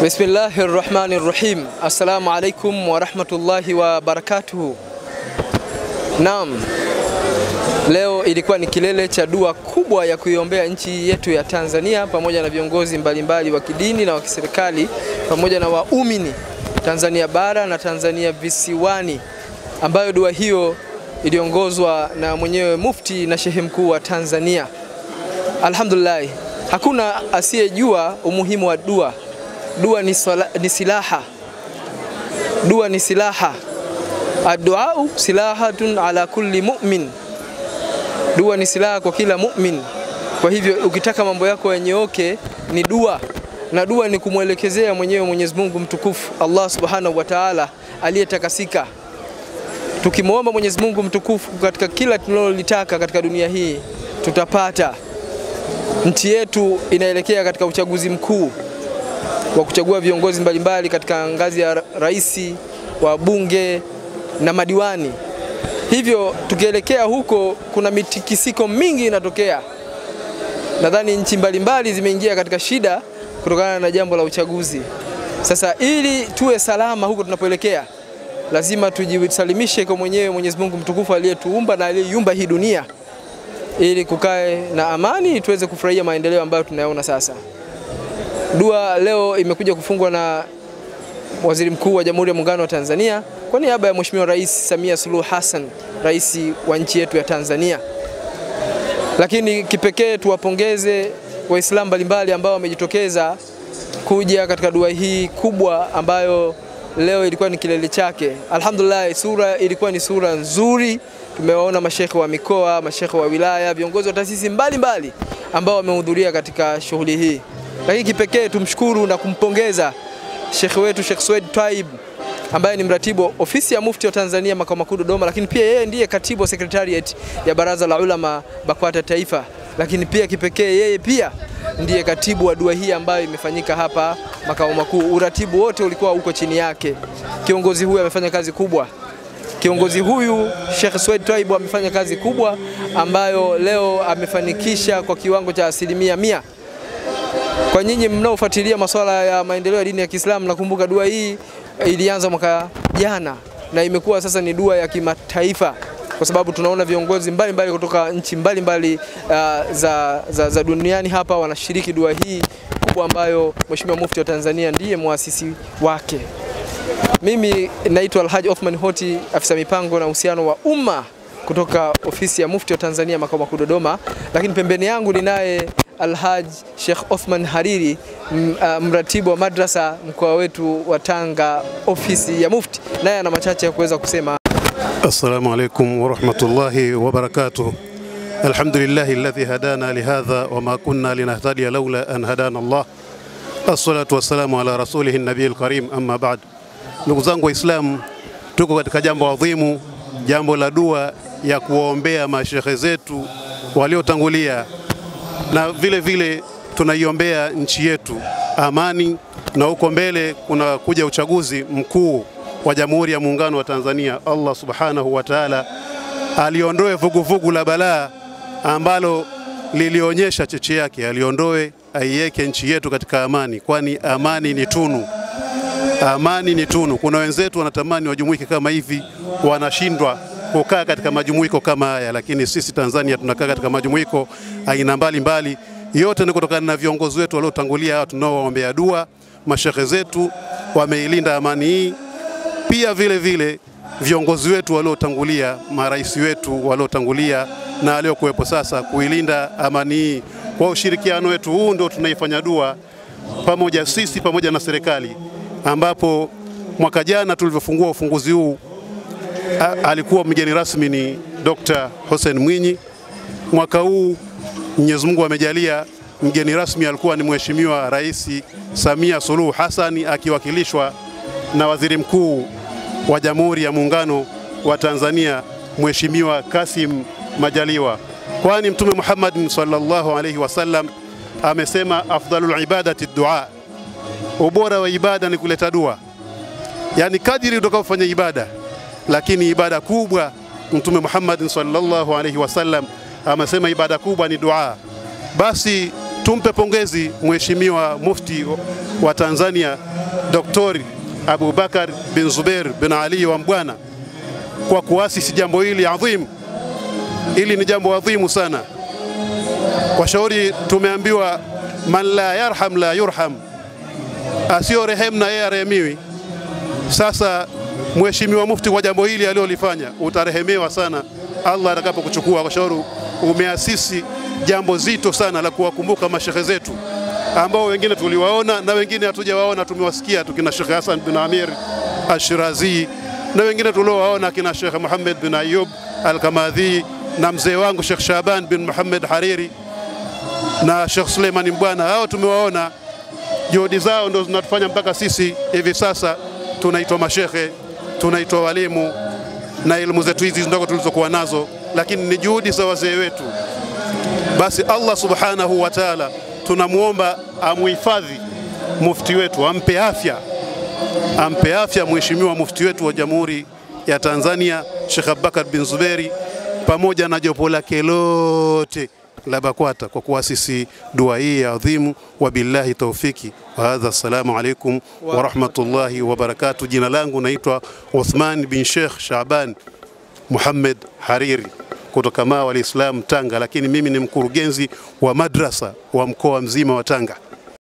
Bismillahirrahmanirrahim. Assalamu alaikum wa rahmatullahi wa barakatuhu. Naam. Leo ilikuwa ni kilele cha dua kubwa ya kuiombea nchi yetu ya Tanzania pamoja na viongozi mbalimbali wa kidini na wa kiserikali pamoja na waumini Tanzania bara na Tanzania visiwani, ambayo dua hiyo iliongozwa na mwenyewe mufti na shehe mkuu wa Tanzania. Alhamdulillah, hakuna asiyejua umuhimu wa dua. Dua ni silaha. Dua ni silaha. Ad-du'a silahatun ala kulli mu'min. Dua ni silaha kwa kila mu'min. Kwa hivyo ukitaka mambo yako yanyooke ni dua. Na dua ni kumwelekezea mwenyewe Mwenyezi Mungu mtukufu Allah Subhanahu wa Ta'ala aliyetakasika. Tukimuomba Mwenyezi Mungu mtukufu katika kila tunalolitaka katika dunia hii tutapata. Nchi yetu inaelekea katika uchaguzi mkuu wa kuchagua viongozi mbalimbali katika ngazi ya raisi, wa bunge na madiwani. Hivyo tukielekea huko kuna mitikisiko mingi inatokea. Nadhani nchi mbalimbali zimeingia katika shida kutokana na jambo la uchaguzi. Sasa ili tuwe salama huko tunapoelekea, lazima tujisalimishe kwa mwenyewe Mwenyezi Mungu mtukufu aliyetuumba na aliyeiumba hii dunia, ili kukae na amani tuweze kufurahia maendeleo ambayo tunayaona sasa. Dua leo imekuja kufungwa na Waziri Mkuu wa Jamhuri ya Muungano wa Tanzania kwa niaba ya Mheshimiwa Rais Samia Suluhu Hassan, rais wa nchi yetu ya Tanzania. Lakini kipekee tuwapongeze Waislamu mbalimbali ambao wamejitokeza kuja katika dua hii kubwa ambayo leo ilikuwa ni kilele chake. Alhamdulillah, sura ilikuwa ni sura nzuri. Tumewaona mashekhe wa mikoa, mashekhe wa wilaya, viongozi wa taasisi mbalimbali ambao wamehudhuria katika shughuli hii. Lakini kipekee tumshukuru na kumpongeza shekhe wetu Sheikh Swed Twaib ambaye ni mratibu wa ofisi ya mufti wa Tanzania makao makuu Dodoma, lakini pia yeye ndiye katibu wa secretariat ya Baraza la Ulama BAKWATA Taifa. Lakini pia kipekee yeye pia ndiye katibu wa dua hii ambayo imefanyika hapa makao makuu. Uratibu wote ulikuwa uko chini yake. Kiongozi huyu amefanya kazi kubwa. Kiongozi huyu Sheikh Swed Twaib amefanya kazi kubwa ambayo leo amefanikisha kwa kiwango cha 100%. Kwa nyinyi mnaofuatilia masuala ya maendeleo ya dini ya Kiislamu, nakumbuka dua hii ilianza mwaka jana na imekuwa sasa ni dua ya kimataifa, kwa sababu tunaona viongozi mbalimbali kutoka nchi mbalimbali za duniani hapa wanashiriki dua hii kubwa ambayo Mheshimiwa Mufti wa Tanzania ndiye muasisi wake. Mimi naitwa Alhaji Othman Hoti, afisa mipango na uhusiano wa umma kutoka ofisi ya Mufti wa Tanzania makao makuu Dodoma, lakini pembeni yangu ninaye Alhaji Sheikh Othman Hariri, mratibu wa madrasa mkoa wetu wa Tanga, ofisi ya Mufti, naye ana machache ya kuweza kusema. Assalamu alaikum wa rahmatullahi wa barakatuh. Alhamdulillahi alladhi hadana lihadha wa ma kunna linahtadiya lawla an hadana Allah. Assalatu wassalamu ala rasulihi nabiyil karim, amma ba'd. Ndugu zangu Waislamu, tuko katika jambo adhimu, jambo la dua ya kuwaombea mashekhe zetu waliotangulia, na vile vile tunaiombea nchi yetu amani, na huko mbele kuna kuja uchaguzi mkuu wa Jamhuri ya Muungano wa Tanzania. Allah Subhanahu wa Ta'ala aliondoe vuguvugu la balaa ambalo lilionyesha cheche yake, aliondoe, aiweke nchi yetu katika amani, kwani amani ni tunu. Amani ni tunu. Kuna wenzetu wanatamani wajumuike kama hivi, wanashindwa kukaa katika majumuiko kama haya, lakini sisi Tanzania tunakaa katika majumuiko aina mbalimbali. Yote ni kutokana na viongozi wetu waliotangulia, hao tunaowaombea dua. Mashekhe zetu wameilinda amani hii. Pia vile vile viongozi wetu waliotangulia, marais wetu waliotangulia na waliokuwepo sasa, kuilinda amani hii. Kwa ushirikiano wetu huu ndio tunaifanya dua pamoja sisi pamoja na serikali, ambapo mwaka jana tulivyofungua ufunguzi huu alikuwa mgeni rasmi ni Dr. Hussein Mwinyi. Mwaka huu Mwenyezi Mungu amejalia mgeni rasmi alikuwa ni Mheshimiwa Rais Samia Suluhu Hassan, akiwakilishwa na Waziri Mkuu wa Jamhuri ya Muungano wa Tanzania Mheshimiwa Kassim Majaliwa. Kwani Mtume Muhammad sallallahu alaihi wasallam amesema afdalul ibadati dua, ubora wa ibada ni kuleta dua. Yani kadiri utakapofanya ibada, lakini ibada kubwa Mtume Muhammad sallallahu alaihi wasallam amesema ibada kubwa ni dua. Basi tumpe pongezi Mheshimiwa Mufti wa Tanzania Dr. Abu Bakar bin Zubair bin Ali wa Mbwana kwa kuasisi jambo hili adhim. Hili ni jambo adhimu sana. Kwa shauri tumeambiwa man la yarham la yurham, asio rehemu na yeye arehemiwi. Sasa Mheshimiwa Mufti kwa jambo hili alilolifanya utarehemewa sana Allah atakapokuchukua. Kwa shauri umeasisi jambo zito sana la kuwakumbuka mashehe zetu ambao wengine tuliwaona na wengine hatujawaona, tumewasikia tukina Sheikh Hassan bin Amir Al-Shirazi na wengine tuliowaona kina Sheikh Muhammad bin Ayub Al-Kamadhi na mzee wangu Sheikh Shaban bin Muhammad Hariri na Sheikh Suleiman Mbwana. Hao tumewaona, juhudi zao ndio zinatufanya mpaka sisi hivi sasa tunaitwa mashehe, tunaitwa walimu na elimu zetu hizi ndogo tulizokuwa nazo, lakini ni juhudi za wazee wetu. Basi Allah subhanahu wa ta'ala tunamuomba amuhifadhi mufti wetu, ampe afya Mheshimiwa Mufti wetu wa Jamhuri ya Tanzania Sheikh Abubakar bin Zuberi pamoja na jopo lake lote la BAKWATA kwa kuasisi dua hii adhimu. Wabillahi taufiki wa hadha. Assalamu alaikum wa rahmatullahi wa barakatuh. Jina langu naitwa Uthman bin Sheikh Shaban Muhammad Hariri kutoka Mawa al-Islam Tanga, lakini mimi ni mkurugenzi wa madrasa wa mkoa mzima wa Tanga.